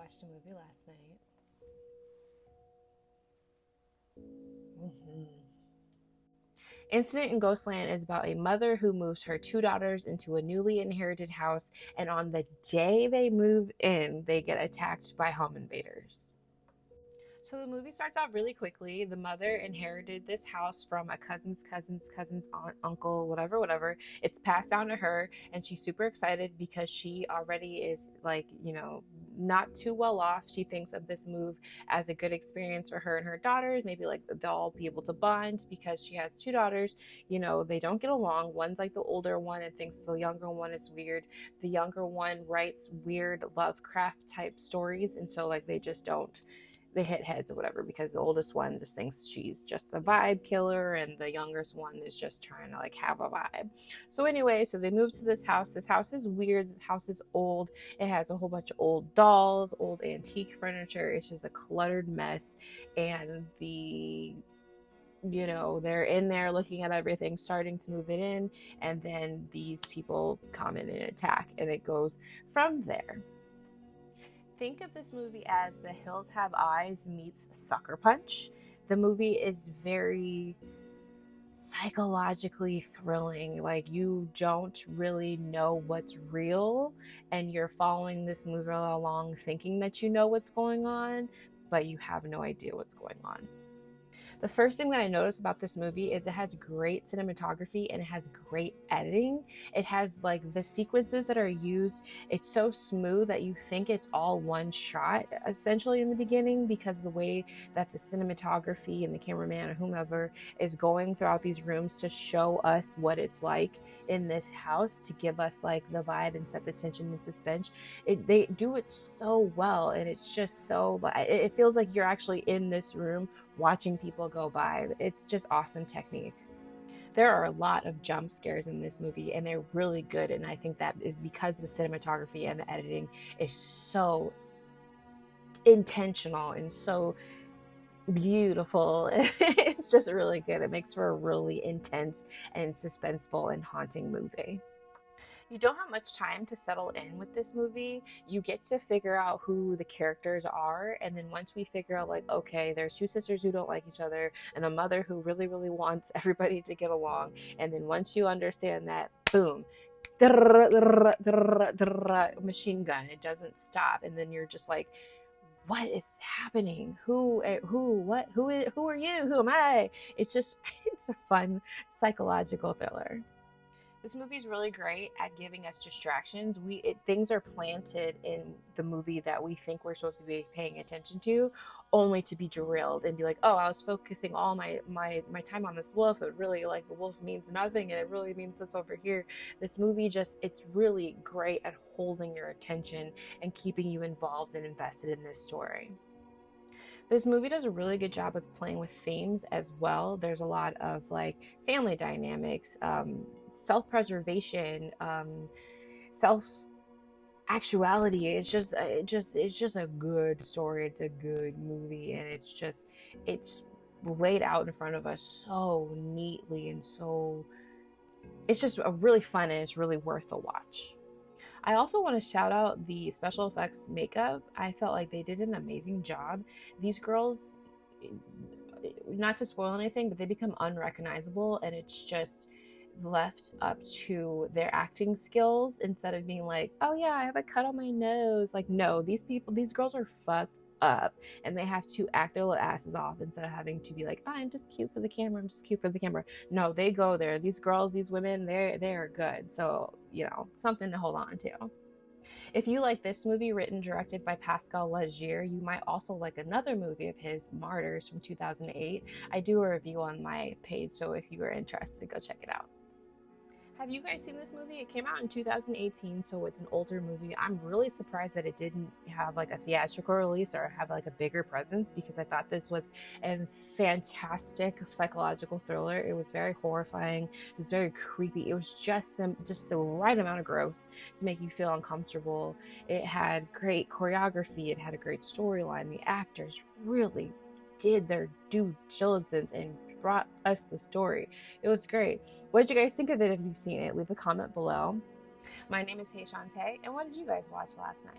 watched a movie last night. Mhm. Incident in Ghostland is about a mother who moves her two daughters into a newly inherited house, and on the day they move in, they get attacked by home invaders. So the movie starts out really quickly. The mother inherited this house from a cousin's aunt, uncle, whatever, whatever. It's passed down to her, and she's super excited because she already is like, not too well off. She thinks of this move as a good experience for her and her daughters. Maybe like they'll be able to bond because she has two daughters. They don't get along. One's like the older one and thinks the younger one is weird. The younger one writes weird Lovecraft type stories, and so like they hit heads or whatever because the oldest one just thinks she's just a vibe killer and the youngest one is just trying to like have a vibe. So anyway, so they move to this house. This house is weird. This house is old. It has a whole bunch of old dolls, old antique furniture. It's just a cluttered mess. And they're in there looking at everything, starting to move it in, and then these people come in and attack, and it goes from there. Think of this movie as The Hills Have Eyes meets Sucker Punch. The movie is very psychologically thrilling. Like, you don't really know what's real, and you're following this movie along thinking that you know what's going on, but you have no idea what's going on. The first thing that I noticed about this movie is it has great cinematography and it has great editing. It has like the sequences that are used, it's so smooth that you think it's all one shot essentially in the beginning, because the way that the cinematography and the cameraman or whomever is going throughout these rooms to show us what it's like in this house, to give us like the vibe and set the tension and suspense. They do it so well, and it's just so, it feels like you're actually in this room watching people go by. It's just awesome technique. There are a lot of jump scares in this movie, and they're really good, and I think that is because the cinematography and the editing is so intentional and so beautiful. It's just really good. It makes for a really intense and suspenseful and haunting movie. You don't have much time to settle in with this movie. You get to figure out who the characters are, and then once we figure out, like, okay, there's two sisters who don't like each other and a mother who really really wants everybody to get along, and then once you understand that, boom, machine gun, it doesn't stop, and then you're just like, what is happening? Who are you? Who am I? It's just, it's a fun psychological thriller. This movie is really great at giving us distractions. Things are planted in the movie that we think we're supposed to be paying attention to, only to be drilled and be like, oh, I was focusing all my time on this wolf, but really, like, the wolf means nothing and it really means this over here. This movie it's really great at holding your attention and keeping you involved and invested in this story. This movie does a really good job with playing with themes as well. There's a lot of like family dynamics, self-preservation, self actuality. It's just a good story. It's a good movie, and it's laid out in front of us so neatly, and so it's just a really fun, and it's really worth the watch. I also want to shout out the special effects makeup. I felt like they did an amazing job. These girls, not to spoil anything, but they become unrecognizable, and it's just left up to their acting skills instead of being like, oh yeah, I have a cut on my nose. Like, no, these girls are fucked up, and they have to act their little asses off instead of having to be like, oh, I'm just cute for the camera. I'm just cute for the camera. No, they go there. These girls, these women, they are good. So, something to hold on to. If you like this movie, written directed by Pascal Laugier, you might also like another movie of his, Martyrs, from 2008. I do a review on my page, so if you are interested, go check it out. Have you guys seen this movie? It came out in 2018, so it's an older movie. I'm really surprised that it didn't have like a theatrical release or have like a bigger presence, because I thought this was a fantastic psychological thriller. It was very horrifying. It was very creepy. It was just the right amount of gross to make you feel uncomfortable. It had great choreography. It had a great storyline. The actors really did their due diligence and brought us the story. It was great. What did you guys think of it? If you've seen it, leave a comment below. My name is Hey Shantae, and what did you guys watch last night?